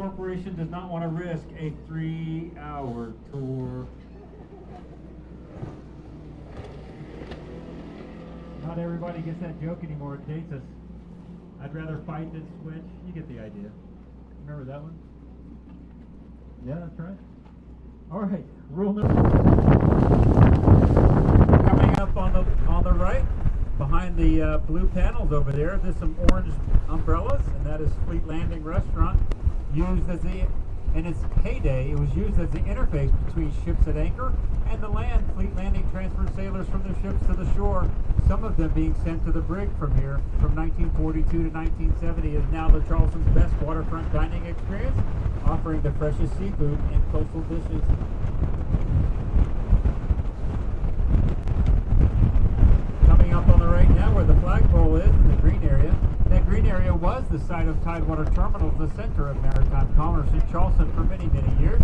Corporation does not want to risk a 3-hour tour. Not everybody gets that joke anymore. It dates us. I'd rather fight than switch. You get the idea. Remember that one? Yeah, that's right. All right, rule number. Coming up on the right, behind the blue panels over there, there's some orange umbrellas, and that is Fleet Landing Restaurant. Used as in its heyday, it was used as the interface between ships at anchor and the land. Fleet Landing transferred sailors from their ships to the shore, some of them being sent to the brig from here. From 1942 to 1970 is now the Charleston's best waterfront dining experience, offering the freshest seafood and coastal dishes. Coming up on the right now where the flagpole is in the green area. That green area was the site of Tidewater Terminal, the center of maritime commerce in Charleston for many, many years.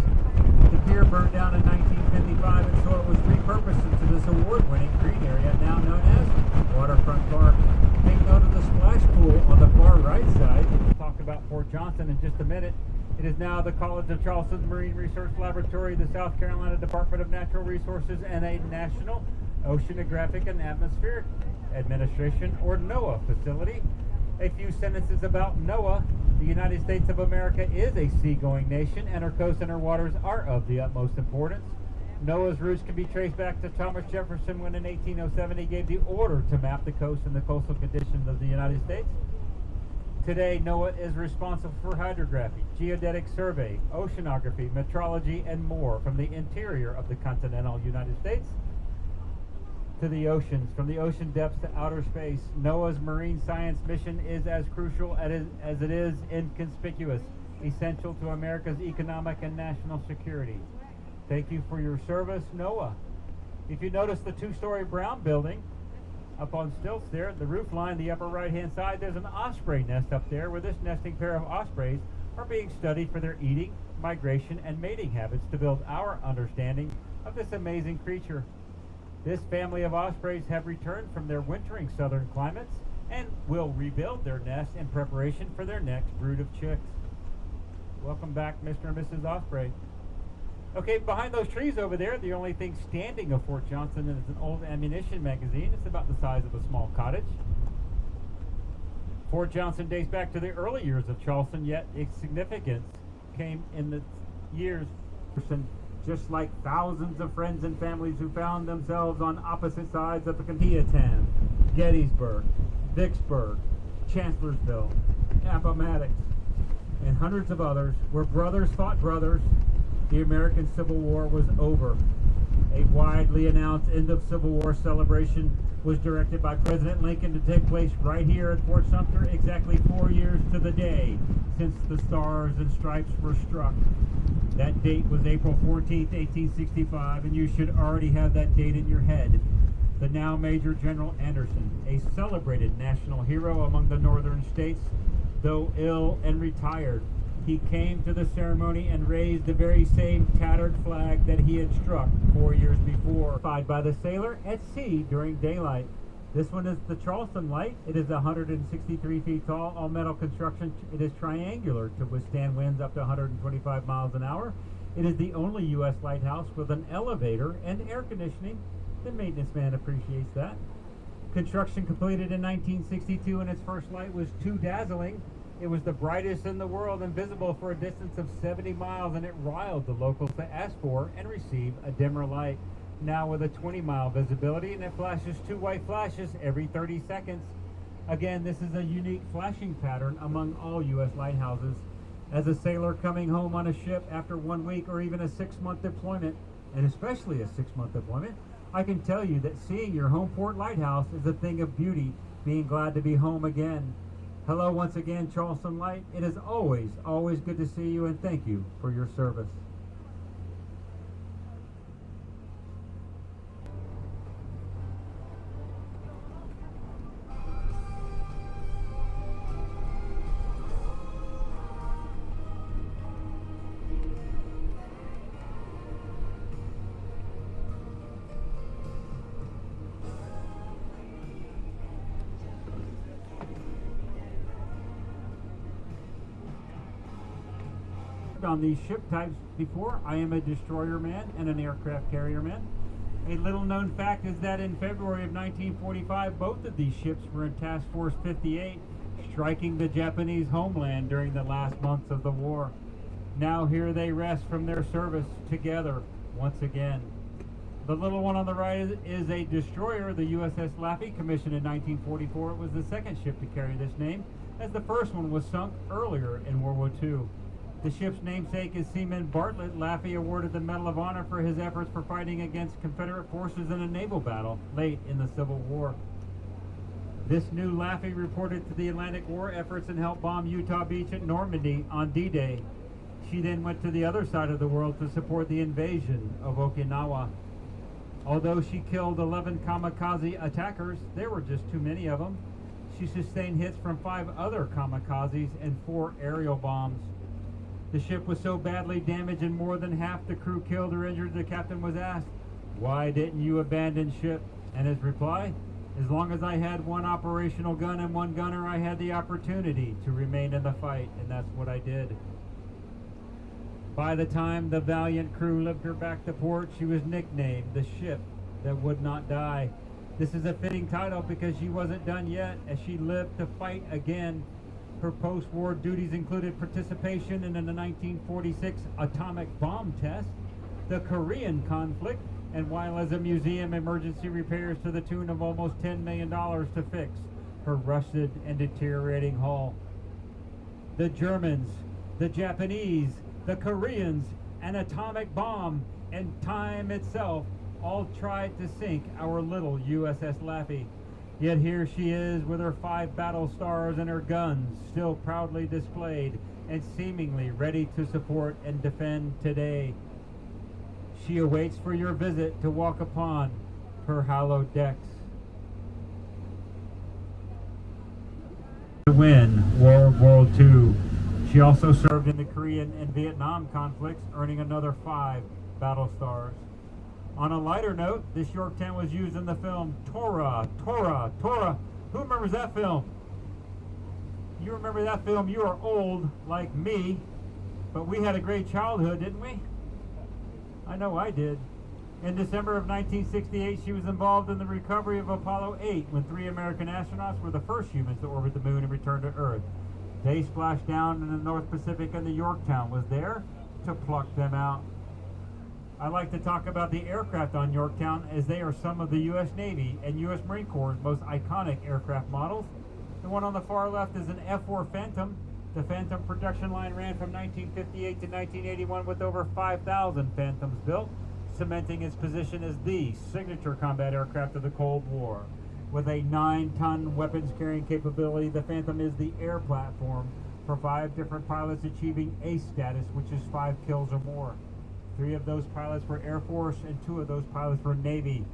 The pier burned down in 1955, and so it was repurposed into this award-winning green area now known as Waterfront Park. Take note of the splash pool on the far right side. We'll talk about Fort Johnson in just a minute. It is now the College of Charleston's Marine Research Laboratory, the South Carolina Department of Natural Resources, and a National Oceanographic and Atmospheric Administration, or NOAA, facility. A few sentences about NOAA. The United States of America is a seagoing nation, and her coast and her waters are of the utmost importance. NOAA's roots can be traced back to Thomas Jefferson when in 1807 he gave the order to map the coast and the coastal conditions of the United States. Today, NOAA is responsible for hydrography, geodetic survey, oceanography, metrology, and more from the interior of the continental United States to the oceans, from the ocean depths to outer space. NOAA's marine science mission is as crucial as it is inconspicuous, essential to America's economic and national security. Thank you for your service, NOAA. If you notice the two-story brown building up on stilts there, the roof line, the upper right-hand side, there's an osprey nest up there where this nesting pair of ospreys are being studied for their eating, migration, and mating habits to build our understanding of this amazing creature. This family of ospreys have returned from their wintering southern climates and will rebuild their nest in preparation for their next brood of chicks. Welcome back, Mr. and Mrs. Osprey. Okay, behind those trees over there, the only thing standing of Fort Johnson is an old ammunition magazine. It's about the size of a small cottage. Fort Johnson dates back to the early years of Charleston, yet its significance came in the years just like thousands of friends and families who found themselves on opposite sides of the Antietam, Gettysburg, Vicksburg, Chancellorsville, Appomattox, and hundreds of others, where brothers fought brothers. The American Civil War was over. A widely announced end of Civil War celebration was directed by President Lincoln to take place right here at Fort Sumter exactly 4 years to the day since the Stars and Stripes were struck. That date was April 14th, 1865, and you should already have that date in your head. The now Major General Anderson, a celebrated national hero among the northern states, though ill and retired, he came to the ceremony and raised the very same tattered flag that he had struck 4 years before, fired by the sailor at sea during daylight. This one is the Charleston Light. It is 163 feet tall, all metal construction. It is triangular to withstand winds up to 125 miles an hour. It is the only U.S. lighthouse with an elevator and air conditioning. The maintenance man appreciates that. Construction completed in 1962, and its first light was too dazzling. It was the brightest in the world and visible for a distance of 70 miles, and it riled the locals to ask for and receive a dimmer light. Now with a 20-mile visibility, and it flashes 2 white flashes every 30 seconds. Again, this is a unique flashing pattern among all U.S. lighthouses. As a sailor coming home on a ship after 1 week or even a 6-month deployment, and especially a 6-month deployment, I can tell you that seeing your home port lighthouse is a thing of beauty, being glad to be home again. Hello once again, Charleston Light. It is always, always good to see you, and thank you for your service. on these ship types before. I am a destroyer man and an aircraft carrier man. A little known fact is that in February of 1945, both of these ships were in Task Force 58, striking the Japanese homeland during the last months of the war. Now here they rest from their service together once again. The little one on the right is a destroyer, the USS Laffey, commissioned in 1944. It was the second ship to carry this name, as the first one was sunk earlier in World War II. The ship's namesake is Seaman Bartlett Laffey, awarded the Medal of Honor for his efforts for fighting against Confederate forces in a naval battle late in the Civil War. This new Laffey reported to the Atlantic War efforts and helped bomb Utah Beach at Normandy on D-Day. She then went to the other side of the world to support the invasion of Okinawa. Although she killed 11 kamikaze attackers, there were just too many of them. She sustained hits from 5 other kamikazes and 4 aerial bombs. The ship was so badly damaged and more than half the crew killed or injured, the captain was asked, "Why didn't you abandon ship?" And his reply, "As long as I had 1 operational gun and 1 gunner, I had the opportunity to remain in the fight, and that's what I did." By the time the valiant crew lifted her back to port, she was nicknamed the ship that would not die. This is a fitting title because she wasn't done yet, as she lived to fight again. Her post-war duties included participation in the 1946 atomic bomb test, the Korean conflict, and while as a museum, emergency repairs to the tune of almost $10 million to fix her rusted and deteriorating hull. The Germans, the Japanese, the Koreans, an atomic bomb, and time itself all tried to sink our little USS Laffey. Yet here she is with her 5 battle stars and her guns still proudly displayed and seemingly ready to support and defend today. She awaits for your visit to walk upon her hallowed decks. To win World War II. She also served in the Korean and Vietnam conflicts, earning another 5 battle stars. On a lighter note, this Yorktown was used in the film Tora. Who remembers that film? You remember that film? You are old like me, but we had a great childhood, didn't we? I know I did. In December of 1968, she was involved in the recovery of Apollo 8 when 3 American astronauts were the first humans to orbit the moon and return to Earth. They splashed down in the North Pacific and the Yorktown was there to pluck them out. I like to talk about the aircraft on Yorktown as they are some of the U.S. Navy and U.S. Marine Corps' most iconic aircraft models. The one on the far left is an F-4 Phantom. The Phantom production line ran from 1958 to 1981 with over 5,000 Phantoms built, cementing its position as the signature combat aircraft of the Cold War. With a 9-ton weapons carrying capability, the Phantom is the air platform for 5 different pilots achieving ace status, which is 5 kills or more. 3 of those pilots were Air Force and 2 of those pilots were Navy.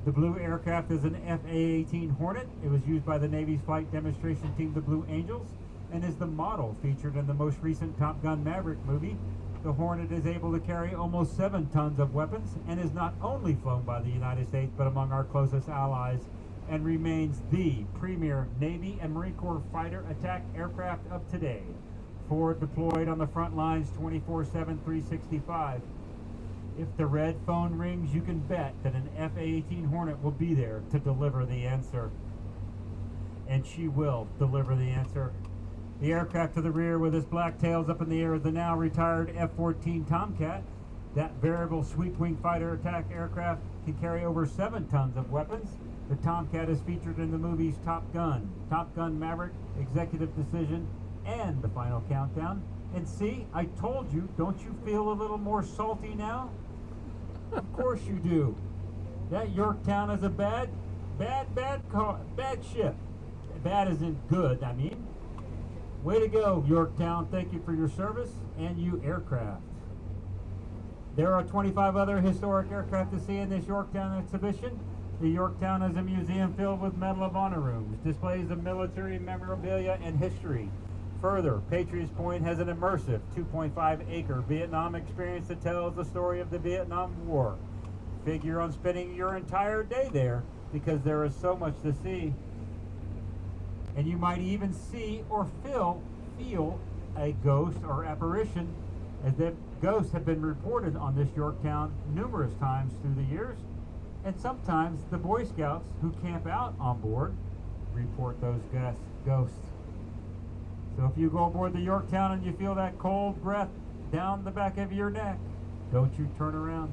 The blue aircraft is an FA-18 Hornet. It was used by the Navy's flight demonstration team, the Blue Angels, and is the model featured in the most recent Top Gun Maverick movie. The Hornet is able to carry almost 7 tons of weapons and is not only flown by the United States but among our closest allies, and remains the premier Navy and Marine Corps fighter attack aircraft of today. 4 deployed on the front lines 24/7, 365. If the red phone rings, you can bet that an F-A-18 Hornet will be there to deliver the answer. And she will deliver the answer. The aircraft to the rear with its black tails up in the air is the now retired F-14 Tomcat. That variable sweep-wing fighter attack aircraft can carry over 7 tons of weapons. The Tomcat is featured in the movies Top Gun, Top Gun Maverick, Executive Decision, and The Final Countdown. And see, I told you, don't you feel a little more salty now? Of course you do. That Yorktown is a bad ship. Bad isn't good, I mean. Way to go, Yorktown. Thank you for your service and you aircraft. There are 25 other historic aircraft to see in this Yorktown exhibition. The Yorktown is a museum filled with Medal of Honor rooms, displays of military memorabilia and history. Further, Patriot's Point has an immersive 2.5-acre Vietnam experience that tells the story of the Vietnam War. Figure on spending your entire day there because there is so much to see. And you might even see or feel a ghost or apparition as if ghosts have been reported on this Yorktown numerous times through the years, and sometimes the Boy Scouts who camp out on board report those ghosts. So if you go aboard the Yorktown and you feel that cold breath down the back of your neck, don't you turn around.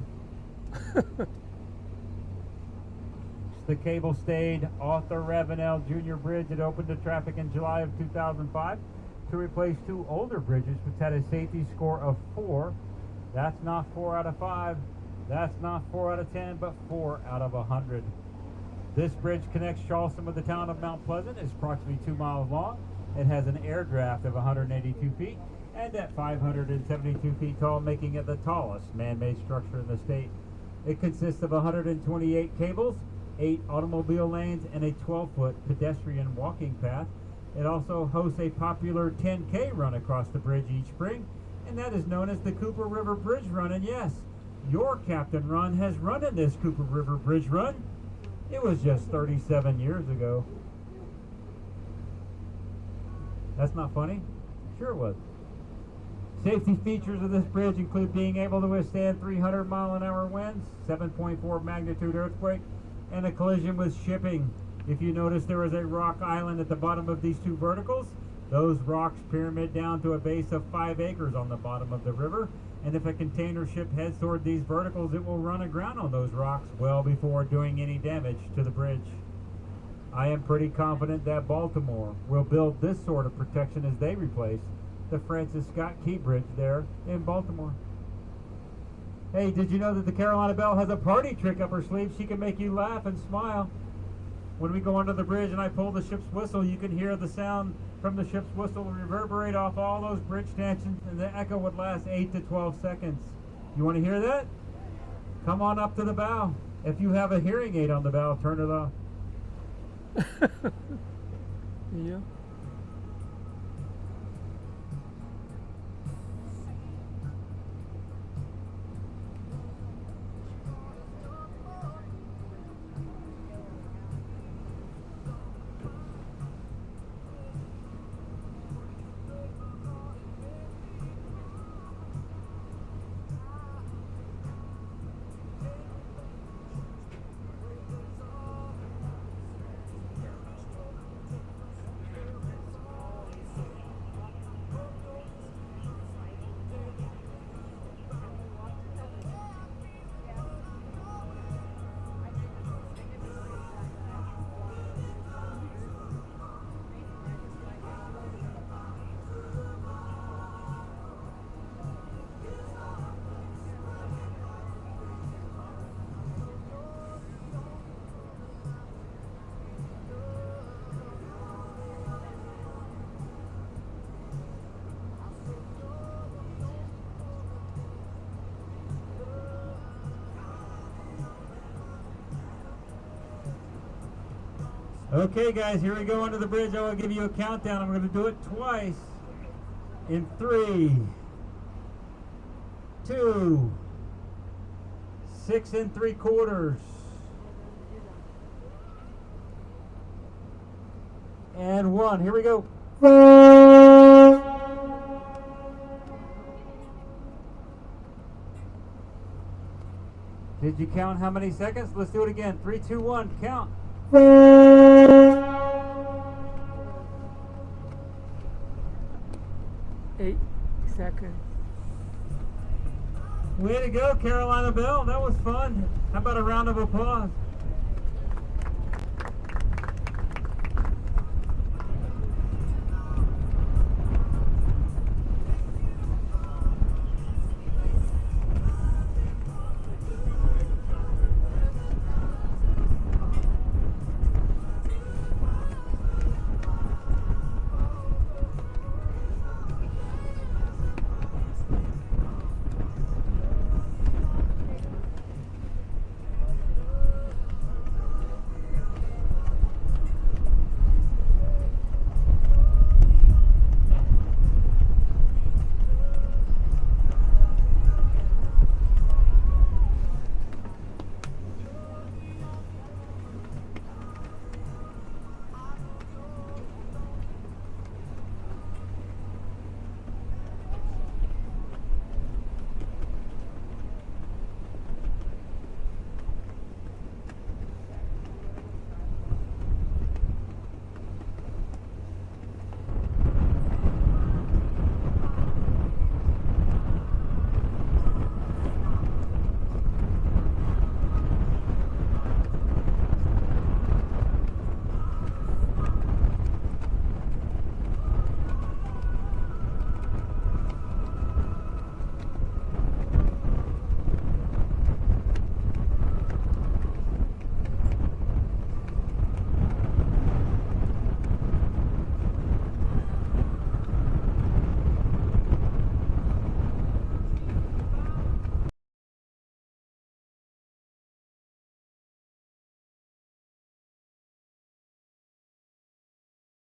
The cable-stayed Arthur Ravenel Jr. Bridge had opened to traffic in July of 2005 to replace two older bridges which had a safety score of 4. That's not 4 out of 5. That's not 4 out of 10, but 4 out of 100. This bridge connects Charleston with the town of Mount Pleasant. It's approximately 2 miles long. It has an air draft of 182 feet and at 572 feet tall, making it the tallest man-made structure in the state. It consists of 128 cables, 8 automobile lanes, and a 12-foot pedestrian walking path. It also hosts a popular 10K run across the bridge each spring, and that is known as the Cooper River Bridge Run. And yes, your Captain Ron has run in this Cooper River Bridge Run. It was just 37 years ago. That's not funny? Sure it was. Safety features of this bridge include being able to withstand 300-mile-an-hour winds, 7.4 magnitude earthquake, and a collision with shipping. If you notice, there is a rock island at the bottom of these two verticals. Those rocks pyramid down to a base of 5 acres on the bottom of the river, and if a container ship heads toward these verticals, it will run aground on those rocks well before doing any damage to the bridge. I am pretty confident that Baltimore will build this sort of protection as they replace the Francis Scott Key Bridge there in Baltimore. Hey, did you know that the Carolina Belle has a party trick up her sleeve? She can make you laugh and smile. When we go under the bridge and I pull the ship's whistle, you can hear the sound from the ship's whistle reverberate off all those bridge stanchions, and the echo would last 8 to 12 seconds. You want to hear that? Come on up to the bow. If you have a hearing aid on the bow, turn it off. Yeah. Okay guys, here we go under the bridge. I will give you a countdown. I'm going to do it twice. In 3, 2, 6 3/4, and 1. Here we go. Did you count how many seconds? Let's do it again. 3, 2, 1, count. 8 seconds. Way to go, Carolina Belle. That was fun. How about a round of applause?